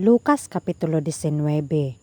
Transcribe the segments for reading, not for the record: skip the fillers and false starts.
Lucas Kapitulo 19.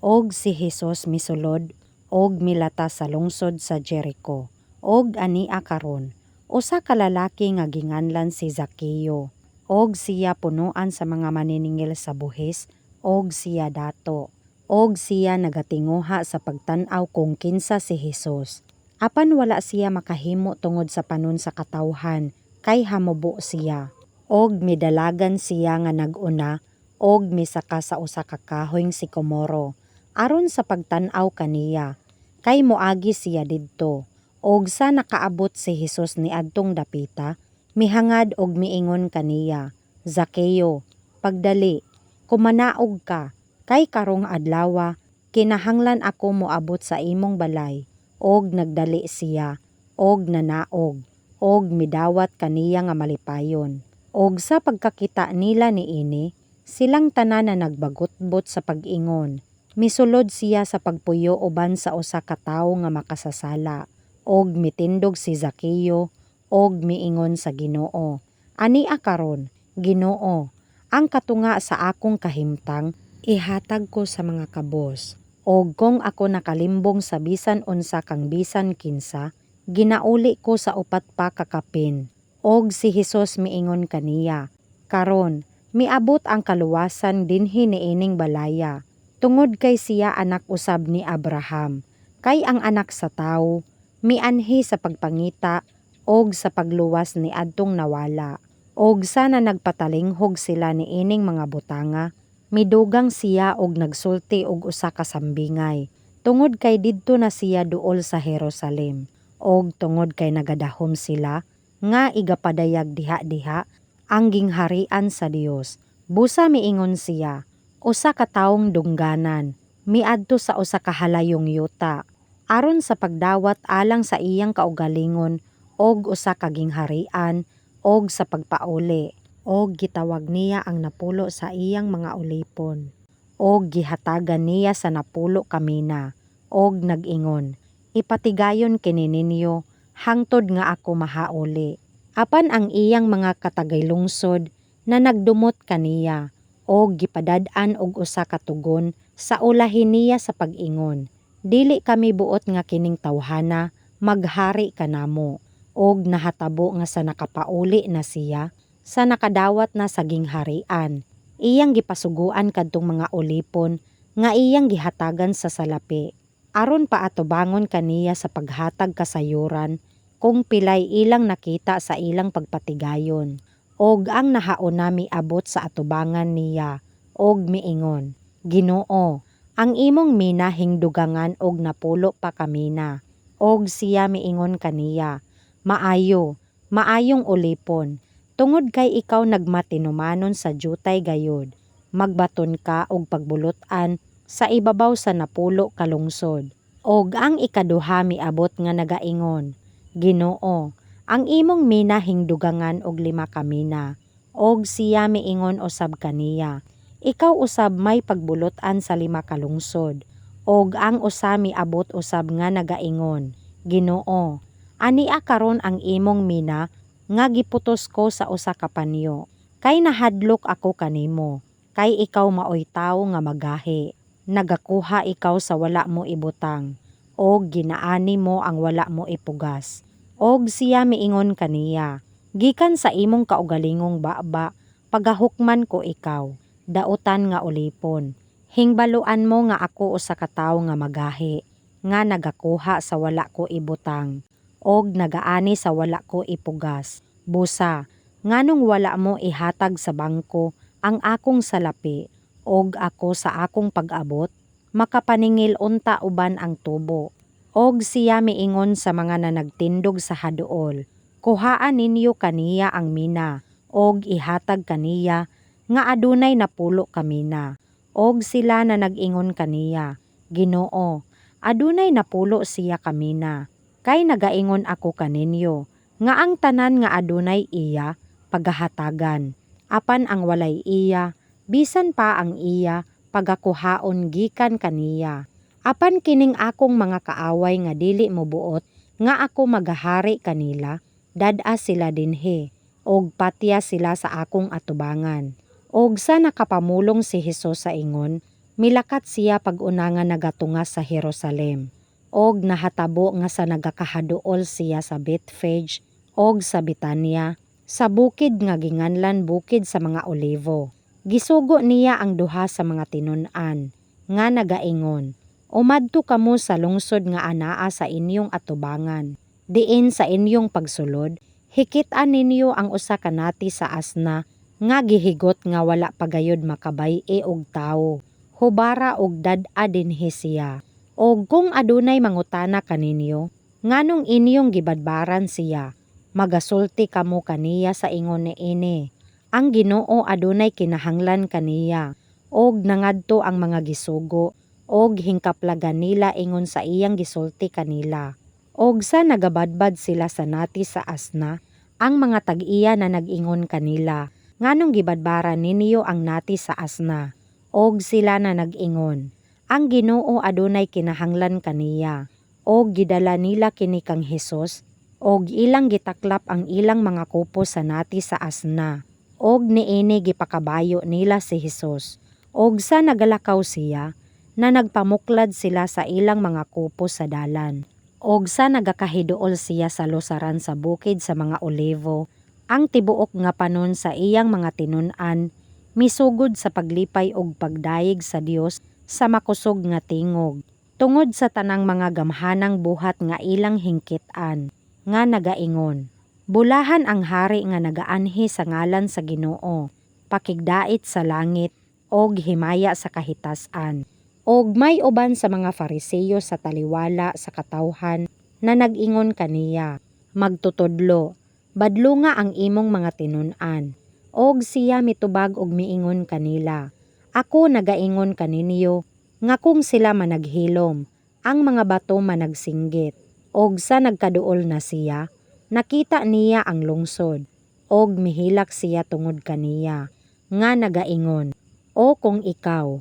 Og si Jesus misulod, og milata sa lungsod sa Jericho, og ania karon, usa ka lalaki nga ginganlan si Zaqueo, og siya punuan sa mga maniningil sa buhis, og siya dato, og siya nagatinguha sa pagtan-aw kung kinsa si Jesus. Apan wala siya makahimo tungod sa panon sa katawhan, kay hamubo siya, og midalagan siya nga nag-una, og misaka sa usa ka kahoyng sikomoro aron sa pagtan-aw kaniya, kay moagi siya didto. Og sa nakaabot si Jesus niadtong dapita, mihangad og miingon kaniya, Zaqueo, pagdali, kumanaog ka, kay karong adlawa kinahanglan ako moabot sa imong balay. Og nagdali siya, og nanaog, og midawat kaniya nga malipayon. Og sa pagkakita nila niini, silang tanan na nagbagutbot sa pag-ingon. Misulod siya sa pagpuyo uban sa usa ka tawo nga makasasala, og mitindog si Zaqueo, og miingon sa Ginoo, ania karon, Ginoo, ang katunga sa akong kahimtang ihatag ko sa mga kabos, og kung ako nakalimbong sa bisan unsa kang bisan kinsa, ginauli ko sa upat pa ka kapin. Og si Jesus miingon kaniya, karon miabot ang kaluwasan dinhi niining balaya, tungod kay siya anak usab ni Abraham, kay ang anak sa tawo mianhi sa pagpangita og sa pagluwas ni adtong nawala. Og sana nagpatalinghog sila niining mga butanga, midugang siya og nagsulti og usa ka sambingay, tungod kay didto na siya duol sa Jerusalem, og tungod kay nagadahom sila nga igapadayag diha-diha ang gingharian sa Dios. Busa miingon siya, usa ka tawong dungganan, miadto sa usa ka halayong yuta, aron sa pagdawat alang sa iyang kaugalingon, og usa ka gingharian, og sa pagpauli, og gitawag niya ang napulo sa iyang mga ulipon, og gihatagan niya sa napulo kamina, og nag-ingon, ipatigayon kini ninyo, hangtod nga ako mahauli. Apan ang iyang mga katagaylungsod na nagdumot kaniya, og gipadad-an og usa ka tugon sa ulahin niya sa pag-ingon, dili kami buot nga kining tawhana, maghari kanamo. Og nahatabo nga sa nakapauli na siya, sa nakadawat na sa gingharian, iyang gipasuguan kadtong mga ulipon nga iyang gihatagan sa salapi, aron paatubangon kaniya sa paghatag kasayuran kung pilay ilang nakita sa ilang pagpatigayon. Og ang nahauna miabot sa atubangan niya, og miingon, Ginoo, ang imong mina hingdugangan og napulo pa kamina. Og siya miingon kaniya, maayong ulipon, tungod kay ikaw nagmatinumanon sa jutay gayod, magbaton ka og pagbulutan sa ibabaw sa napulo ka lungsod. Og ang ikaduha miabot nga nagaingon, Ginoo, ang imong mina hingdugangan og 5 kamina. Og siya miingon usab kaniya, ikaw usab may pagbulutan sa 5 ka lungsod. Og ang usa miabot usab nga nagaingon, Ginoo, ania karon ang imong mina nga giputos ko sa usa ka panyo, kay nahadlok ako kanimo, kay ikaw maoy tawo nga magahi, nagakuha ikaw sa wala mo ibutang, og ginaani mo ang wala mo ipugas. Og siya miingon kaniya, gikan sa imong kaugalingong baba, pagahukman ko ikaw, dautan nga ulipon. Hingbaluan mo nga ako usa ka tawo nga magahi, nga nagakuha sa wala ko ibutang, og nagaani sa wala ko ipugas. Busa, nganong wala mo ihatag sa bangko ang akong salapi, og ako sa akong pag-abot, makapaningil unta uban ang tubo. Og siya miingon sa mga nanagtindog sa haduol, kuhaan ninyo kaniya ang mina, og ihatag kaniya, nga adunay napulo kamina. Og sila na nag-ingon kaniya, Ginoo, adunay napulo siya kamina, kay nagaingon ako kaninyo, nga ang tanan nga adunay iya, pagahatagan. Apan ang walay iya, bisan pa ang iya, pagakuhaon gikan kaniya. Apan kining akong mga kaaway nga dili mo buot, nga ako magahari kanila, dad-a sila dinhi, og patya sila sa akong atubangan. Og sa nakapamulong si Hesus sa ingon, milakat siya pag-una nga nagatunga sa Jerusalem. Og nahatabo nga sa nagakahaduol siya sa Bethphage og sa Betania, sa bukid nga ginganlan bukid sa mga olivo. Gisugo niya ang duha sa mga tinun-an, nga nagaingon, "Umadto kamo sa lungsod nga anaa sa inyong atubangan. Diin sa inyong pagsulod, hikit-an ninyo ang usa ka nati sa asna, nga gihigot nga wala pagayod makabay-e og tawo. Hubara og dad-a dinhi siya. Og kung adunay mangutana kaninyo, nganong inyong gibadbaran siya, magasulti kamo kaniya sa ingon niini. Ang Ginoo adunay kinahanglan kaniya, og nangadto ang mga gisugo, og hingkaplagan nila ingon sa iyang gisulti kanila. Og sa nagabadbad sila sa nati sa asna, ang mga tag-iya na nag-ingon kanila, nganong gibadbaran ninyo ang nati sa asna? Og sila na nag-ingon, ang Ginoo adunay kinahanglan kaniya. Og gidala nila kini kang Hesus, og ilang gitaklap ang ilang mga kupo sa nati sa asna. Og niini gipakabayo nila si Hesus. Og sa nagalakaw siya, na nagpamuklad sila sa ilang mga kupo sa dalan. Og sa nagakahiduol siya sa lusaran sa bukid sa mga olivo, ang tibuok nga panon sa iyang mga tinun-an, misugod sa paglipay og pagdayeg sa Dios sa makusog nga tingog, tungod sa tanang mga gamhanang buhat nga ilang hingkit-an, nga nagaingon, "Bulahan ang hari nga nagaanhi sa ngalan sa Ginoo, pakigdait sa langit, og himaya sa kahitasan." Og may uban sa mga Fariseyo sa taliwala sa katawhan na nag-ingon kaniya, "Magtutudlo, badlo nga ang imong mga tinun-an." Og siya mitubag og miingon kanila, "Ako nagaingon kaninyo, nga kung sila managhilom, ang mga bato managsinggit." Og sa nagkaduol na siya, nakita niya ang lungsod, og mihilak siya tungod kaniya, nga nagaingon, "O kung ikaw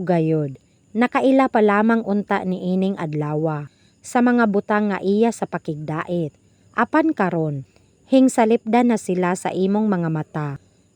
gayod, nakaila pa lamang unta ni ining adlawa sa mga butang nga iya sa pakigdait. Apan karon, hingsalipdan na sila sa imong mga mata,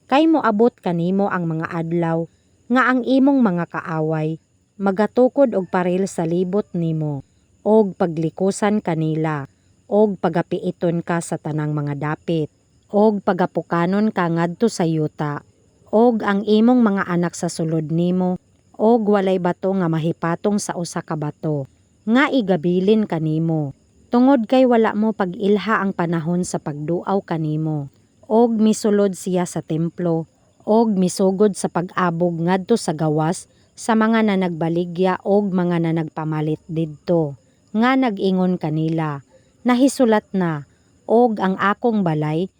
kay moabot kanimo ang mga adlaw nga ang imong mga kaaway magatukod og paril sa libot nimo, og paglikusan kanila, og pagapiiton ka sa tanang mga dapit, og pagapukanon ka ngadto sa yuta, og ang imong mga anak sa sulod nimo, og walay bato nga mahipatong sa usa ka bato, nga igabilin kanimo, tungod kay wala mo pag-ilha ang panahon sa pagduaw kanimo." Og misulod siya sa templo, og misugod sa pag-abog ngadto sa gawas sa mga nanagbaligya og mga nanagpamalit didto, nga nag-ingon kanila, "Nahisulat na, og ang akong balay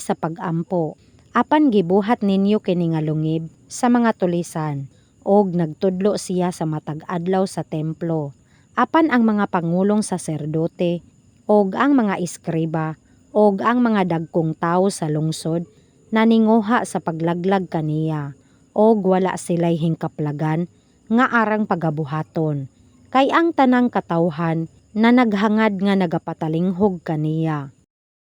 sa pag-ampo. Apan gibuhat ninyo kini nga lungib sa mga tulisan." Og nagtudlo siya sa matag adlaw sa templo. Apan ang mga pangulong saserdote, og ang mga iskriba, og ang mga dagkong tawo sa lungsod, naninguha sa paglaglag kaniya, og wala sila'y hingkaplagan nga arang pagabuhaton, kay ang tanang katawhan na naghangad nga nagapatalinghog kaniya.